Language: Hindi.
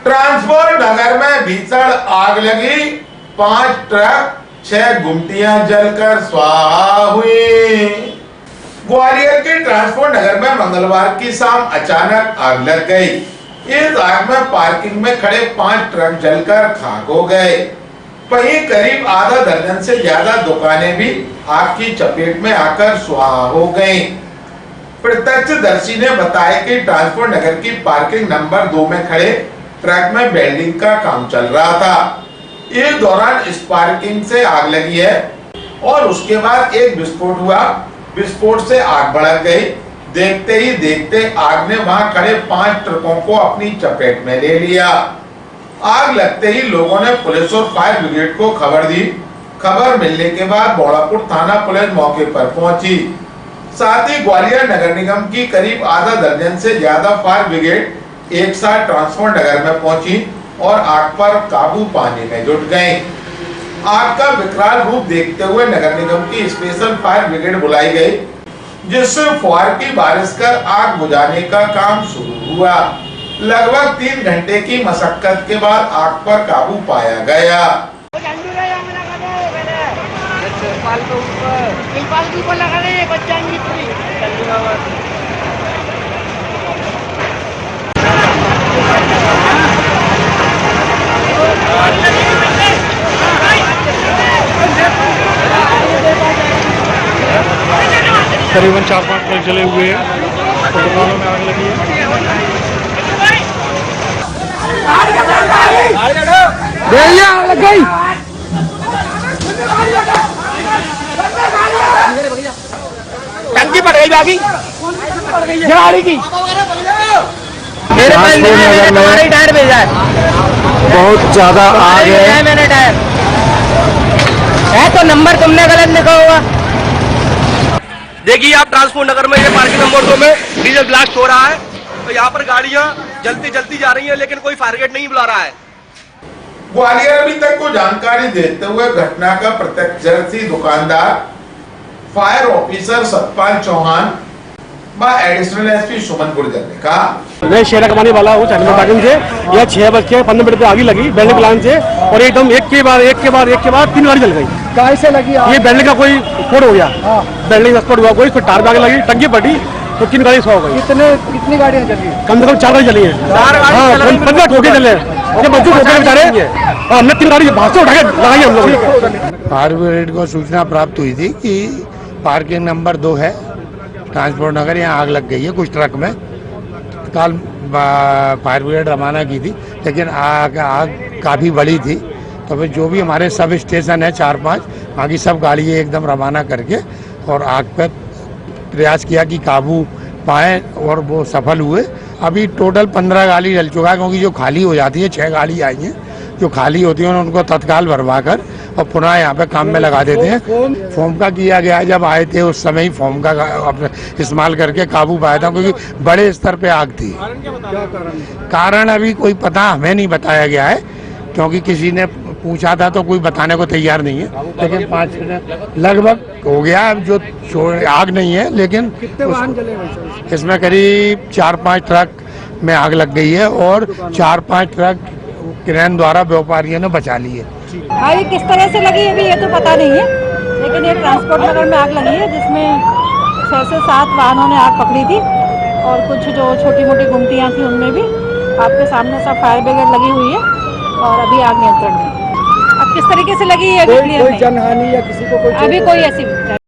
ट्रांसपोर्ट नगर में भीषण आग लगी, 5 ट्रक 6 गुमटियां जलकर स्वाहा हुई। ग्वालियर के ट्रांसपोर्ट नगर में मंगलवार की शाम अचानक आग लग गई। इस आग में पार्किंग में खड़े 5 ट्रक जलकर खाक हो गए। वहीं करीब आधा दर्जन से ज्यादा दुकानें भी आग की चपेट में आकर स्वाहा हो गईं। प्रत्यक्षदर्शी ने बताया कि ट्रांसपोर्ट नगर की पार्किंग नंबर 2 में खड़े ट्रक में वेल्डिंग का काम चल रहा था। इस दौरान इस पार्किंग से आग लगी है और उसके बाद एक विस्फोट हुआ। विस्फोट से आग भड़क गई। देखते ही देखते आग ने वहां खड़े 5 ट्रकों को अपनी चपेट में ले लिया। आग लगते ही लोगों ने पुलिस और फायर ब्रिगेड को खबर दी। खबर मिलने के बाद बोड़ापुर थाना पुलिस मौके पर पहुंची। साथ ही ग्वालियर नगर निगम की करीब आधा दर्जन से ज्यादा फायर ब्रिगेड एक साथ ट्रांसपोर्ट नगर में पहुंची और आग पर काबू पाने में जुट गए। आग का विकराल रूप देखते हुए नगर निगम की स्पेशल फायर ब्रिगेड बुलाई गई, जिससे फुहार की बारिश कर आग बुझाने का काम शुरू हुआ। लगभग 3 घंटे की मशक्कत के बाद आग पर काबू पाया गया। करीबन 4-5 ट्रक जले हुए हैं और दुकानों में आग लगी है। लग गई। टंकी पड़ गई बाकी गाड़ी की। मेरे पास तुम्हारी टायर भेजा है। बहुत ज्यादा आग है। मैंने टायर है तो नंबर तुमने गलत लिखा होगा। देखिए आप ट्रांसपोर्ट नगर में ये पार्किंग नंबर 2 में डीजल ब्लास्ट हो रहा है, तो यहाँ पर गाड़ियाँ जलती जा रही हैं, लेकिन कोई फायर ब्रिगेड नहीं बुला रहा है। ग्वालियर अभी तक को जानकारी देते हुए घटना का प्रत्यक्षदर्शी दुकानदार फायर ऑफिसर सतपाल चौहान व एडिशनल एसपी सुमन गुर्जर ने कहा, मैं शेरा कमाने वाला हूँ पार्किंग से। यह 6:15 पे आगे लगी वेल्डिंग प्लान से और एकदम एक के बाद 3 गाड़ी जल गई। कहाँ से लगी? ये वेल्डिंग का कोई स्फोट हो गया। वेल्डिंग स्फोट हुआ कोई, फिर टायर पे आगे लगी, टंकी फटी तो 3 गाड़ी सो हो गई। कितनी गाड़ियाँ जली? कम से कम 4 गाड़ी जली है। 15 ठोके जले बेचारे। हमने 3 गाड़ी भाग से उठा के लगाई हम लोग। फायर ब्रिगेड को सूचना प्राप्त हुई थी कि पार्किंग नंबर 2 है ट्रांसपोर्ट नगर, यहाँ आग लग गई है कुछ ट्रक में। कल फायर ब्रिगेड रवाना की थी, लेकिन आग काफ़ी बड़ी थी, तो फिर जो भी हमारे सब स्टेशन है 4-5 वहाँ की सब गाड़ियाँ एकदम रवाना करके और आग पर प्रयास किया कि काबू पाएँ और वो सफल हुए। अभी टोटल 15 गाड़ी जल चुका है, क्योंकि जो खाली हो जाती है 6 गाड़ी आई हैं, जो खाली होती हैं उनको तत्काल भरवा कर और पुनः यहाँ पे काम में लगा देते हैं। फोम का किया गया है, जब आए थे उस समय ही फोम का इस्तेमाल करके काबू पाया था, क्योंकि बड़े स्तर पे आग थी। कारण अभी कोई पता हमें नहीं बताया गया है, क्योंकि किसी ने पूछा था तो कोई बताने को तैयार नहीं है। लेकिन 5 मिनट लगभग हो गया, अब जो आग नहीं है, लेकिन इसमें करीब 4-5 ट्रक में आग लग गई है और 4-5 ट्रक क्रेन द्वारा व्यापारियों ने बचा लिए। आग किस तरह से लगी अभी ये तो पता नहीं है, लेकिन ये ट्रांसपोर्ट नगर में आग लगी है, जिसमें 6 से 7 वाहनों ने आग पकड़ी थी और कुछ जो छोटी मोटी गुमटियाँ थी उनमें भी आपके सामने सब फायर ब्रिगेड लगी हुई है और अभी आग नियंत्रण में। अब किस तरीके से लगी है कोई जनहानि या किसी को कोई अभी कोई ऐसी